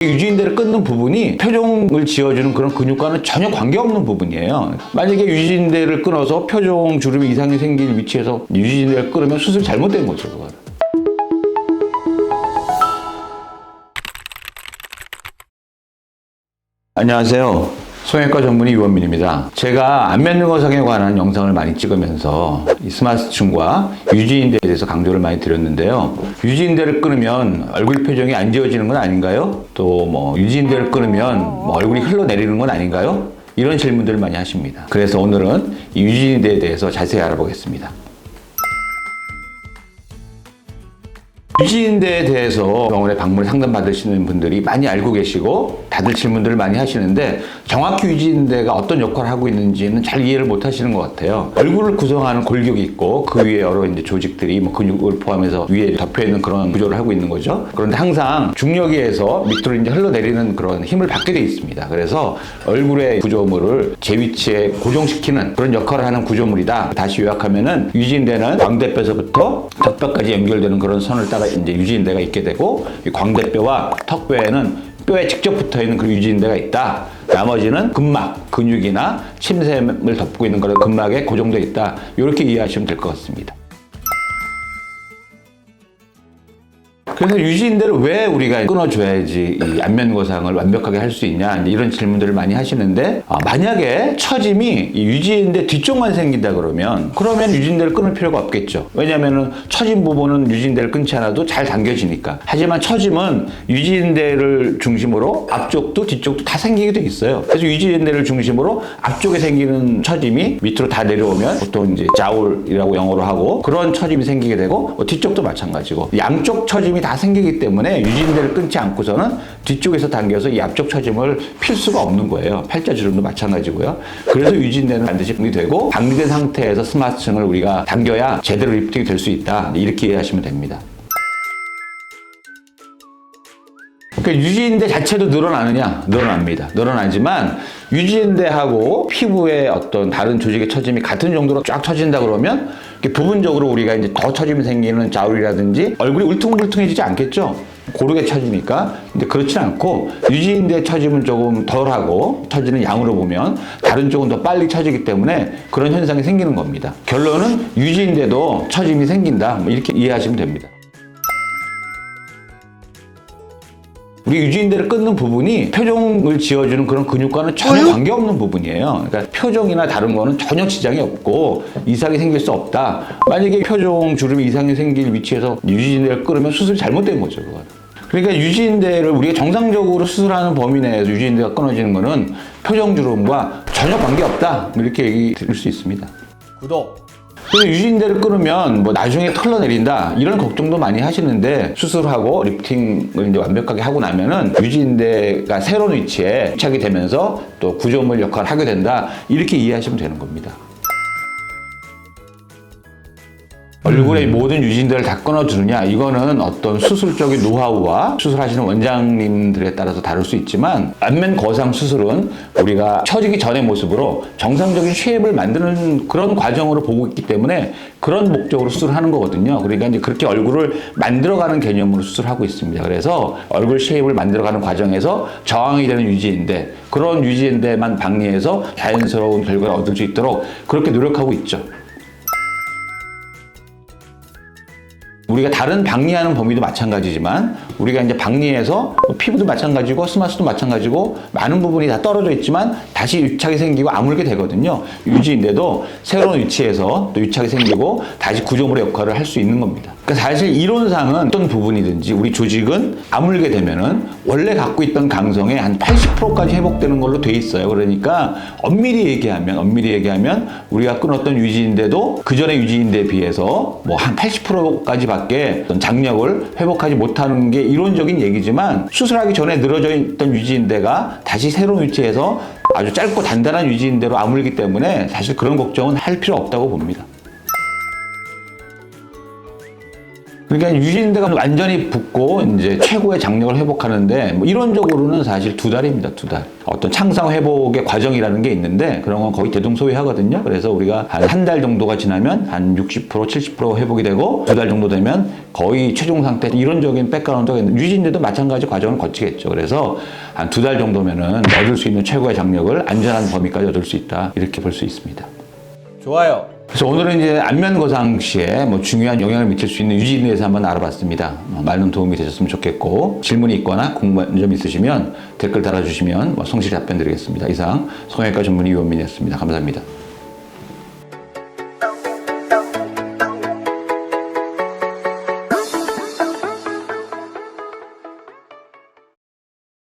유지인대를 끊는 부분이 표종을 지어주는 그런 근육과는 전혀 관계없는 부분이에요. 만약에 유지인대를 끊어서 표종 주름이 이상이 생긴 위치에서 유지인대를 끊으면 수술이 잘못된 거죠. 그건. 안녕하세요. 성형외과 전문의 유원민입니다. 제가 안면능어상에 관한 영상을 많이 찍으면서 이 스마트층과 유지인대에 대해서 강조를 많이 드렸는데요. 유지인대를 끊으면 얼굴 표정이 안 지워지는 건 아닌가요? 또 유지인대를 끊으면 얼굴이 흘러내리는 건 아닌가요? 이런 질문들을 많이 하십니다. 그래서 오늘은 이 유지인대에 대해서 자세히 알아보겠습니다. 유지인대에 대해서 병원에 방문 상담 받으시는 분들이 많이 알고 계시고 다들 질문들을 많이 하시는데 정확히 유지인대가 어떤 역할을 하고 있는지는 잘 이해를 못 하시는 것 같아요. 얼굴을 구성하는 골격이 있고 그 위에 여러 조직들이 근육을 포함해서 위에 덮여 있는 그런 구조를 하고 있는 거죠. 그런데 항상 중력에 의해서 밑으로 흘러내리는 그런 힘을 받게 돼 있습니다. 그래서 얼굴의 구조물을 제 위치에 고정시키는 그런 역할을 하는 구조물이다. 다시 요약하면은 유지인대는 광대뼈에서부터 턱뼈까지 연결되는 그런 선을 따라 유지인대가 있게 되고 이 광대뼈와 턱뼈에는 뼈에 직접 붙어있는 그 유지인대가 있다. 나머지는 근막, 근육이나 침샘을 덮고 있는 그런 근막에 고정되어 있다. 이렇게 이해하시면 될 것 같습니다. 그래서 유지인대를 왜 우리가 끊어줘야지 이 안면거상을 완벽하게 할 수 있냐 이런 질문들을 많이 하시는데 만약에 처짐이 이 유지인대 뒤쪽만 생긴다 그러면 유지인대를 끊을 필요가 없겠죠. 왜냐하면 처짐 부분은 유지인대를 끊지 않아도 잘 당겨지니까. 하지만 처짐은 유지인대를 중심으로 앞쪽도 뒤쪽도 다 생기게 돼 있어요. 그래서 유지인대를 중심으로 앞쪽에 생기는 처짐이 밑으로 다 내려오면 보통 자울이라고 영어로 하고 그런 처짐이 생기게 되고 뒤쪽도 마찬가지고 양쪽 처짐이 다 생기기 때문에 유지인대를 끊지 않고서는 뒤쪽에서 당겨서 이 앞쪽 처짐을 필 수가 없는 거예요. 팔자주름도 마찬가지고요. 그래서 유지인대는 반드시 분리되고 방리된 상태에서 스마트층을 우리가 당겨야 제대로 리프팅이 될 수 있다. 이렇게 이해하시면 됩니다. 그러니까 유지인대 자체도 늘어나느냐? 늘어납니다. 늘어나지만 유지인대하고 피부의 어떤 다른 조직의 처짐이 같은 정도로 쫙 처진다 그러면 부분적으로 우리가 더 처짐이 생기는 자울이라든지 얼굴이 울퉁불퉁해지지 않겠죠? 고르게 처지니까. 근데 그렇진 않고 유지인대 처짐은 조금 덜하고 처지는 양으로 보면 다른 쪽은 더 빨리 처지기 때문에 그런 현상이 생기는 겁니다. 결론은 유지인대도 처짐이 생긴다. 이렇게 이해하시면 됩니다. 우리 유지인대를 끊는 부분이 표종을 지어주는 그런 근육과는 전혀 관계없는 부분이에요. 그러니까 표종이나 다른 거는 전혀 지장이 없고 이상이 생길 수 없다. 만약에 표종 주름이 이상이 생길 위치에서 유지인대를 끊으면 수술이 잘못된 거죠. 그건. 그러니까 유지인대를 우리가 정상적으로 수술하는 범위 내에서 유지인대가 끊어지는 거는 표종 주름과 전혀 관계없다. 이렇게 얘기 드릴 수 있습니다. 구독! 그래서 유지인대를 끊으면 나중에 흘러내린다 이런 걱정도 많이 하시는데 수술하고 리프팅을 완벽하게 하고 나면은 유지인대가 새로운 위치에 부착이 되면서 또 구조물 역할을 하게 된다 이렇게 이해하시면 되는 겁니다. 얼굴의 모든 유지인대를 다 끊어주느냐 이거는 어떤 수술적인 노하우와 수술하시는 원장님들에 따라서 다를 수 있지만 안면 거상 수술은 우리가 처지기 전의 모습으로 정상적인 쉐입을 만드는 그런 과정으로 보고 있기 때문에 그런 목적으로 수술하는 거거든요. 그러니까 그렇게 얼굴을 만들어가는 개념으로 수술하고 있습니다. 그래서 얼굴 쉐입을 만들어가는 과정에서 저항이 되는 유지인대 그런 유지인대만 방리해서 자연스러운 결과를 얻을 수 있도록 그렇게 노력하고 있죠. 우리가 다른 방리하는 범위도 마찬가지지만 우리가 방리해서 피부도 마찬가지고 스마스도 마찬가지고 많은 부분이 다 떨어져 있지만 다시 유착이 생기고 아물게 되거든요. 유지인대도 새로운 위치에서 또 유착이 생기고 다시 구조물의 역할을 할 수 있는 겁니다. 그러니까 사실 이론상은 어떤 부분이든지 우리 조직은 아물게 되면은 원래 갖고 있던 강성의 한 80%까지 회복되는 걸로 돼 있어요. 그러니까 엄밀히 얘기하면 우리가 끊었던 유지인대도 그 전에 유지인대에 비해서 한 80%까지 밖에 어떤 장력을 회복하지 못하는 게 이론적인 얘기지만 수술하기 전에 늘어져 있던 유지인대가 다시 새로운 위치에서 아주 짧고 단단한 유지인대로 아물기 때문에 사실 그런 걱정은 할 필요 없다고 봅니다. 그러니까 유지인대가 완전히 붓고 이제 최고의 장력을 회복하는데 뭐 이론적으로는 사실 2달입니다. 2달. 어떤 창상 회복의 과정이라는 게 있는데 그런 건 거의 대동소이하거든요. 그래서 우리가 한 달 정도가 지나면 한 60%, 70% 회복이 되고 2달 정도 되면 거의 최종 상태 이론적인 백그라운드가 있는 유지인대도 마찬가지 과정을 거치겠죠. 그래서 한 2달 정도면은 얻을 수 있는 최고의 장력을 안전한 범위까지 얻을 수 있다. 이렇게 볼 수 있습니다. 좋아요. 그래서 오늘은 이제 안면 거상 시에 뭐 중요한 영향을 미칠 수 있는 유지인에 대해서 한번 알아봤습니다. 많은 도움이 되셨으면 좋겠고 질문이 있거나 궁금한 점 있으시면 댓글 달아주시면 성실히 답변 드리겠습니다. 이상 성형외과 전문의 유원민이었습니다. 감사합니다.